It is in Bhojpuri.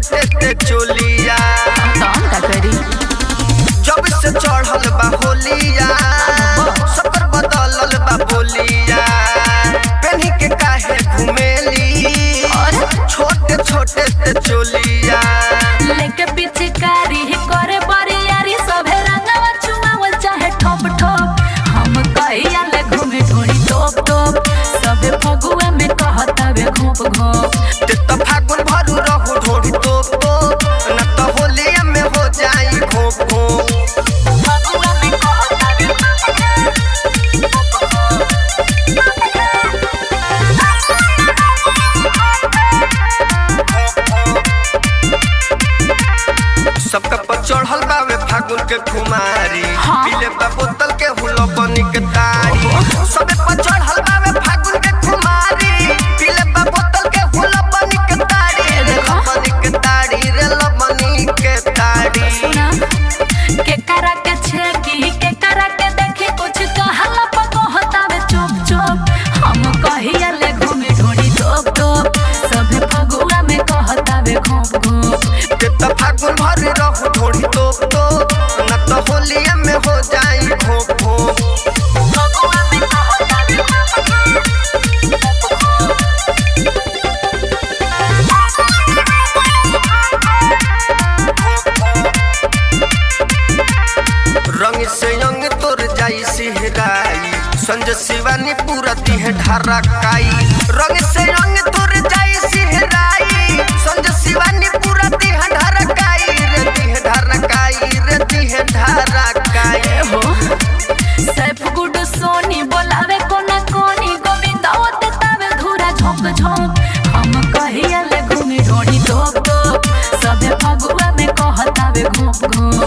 छोटे ते चोलिया का करी जब से चढ़ल बा होलिया सतर बदलल बा बोलिया पेन्ही के काहे घुमेली छोटे छोटे ते चोलिया लेके पीछे कारी करे बरियारी सभे रंगवा चुमावल चाहे ठोप ठोप हम कहिया ले घूमे ढोड़ी टोप टोप सभे फगुआ में कहता वे घोप घोप ते त फागुन भरू रहू ढोड़ी टोप टोप न त होलिया में हो जाई घोप घोप फगुआ में कहता वे सबका पर चढ़ल बावे फागुन के कुमारी हाँ। पीले बा बोतल के हुलो बनी के तारी सबे पर चढ़ल बावे फागुन के कुमारी पीले बा बोतल के हुलो बनी के तारी देखो। बनी के तारी रे लो बनी के तारी सुना के करा के छेकी के करा के देखी कुछ कहला पको होता वे चुप चुप हम कहिया ले घूमे ढोड़ी टोप टोप सभे फगुआ में कहता वे घोप घोप ते त फागुन भर रहू ढोड़ी टोप टोप न त होलिया में हो जाई घोप घोप फगुआ में कहता वे रंग से अंग तोर जाई सिहराई संज शिवानी पूरा दिह ढरकाई रंग से अंग तोर जाई सिहराई संज शिवानी पूरा दिह ढरकाई रे दिह ढरकाई रे दिह ढरकाई हो सैफ गुड सोनी बोलावे कोना कोनी गोविंदा ओते तावे धूरा झोंक झोंक हम कहिया ले घूमे ढोड़ी टोप टोप सभे फगुआ में कहता वे घोप घोप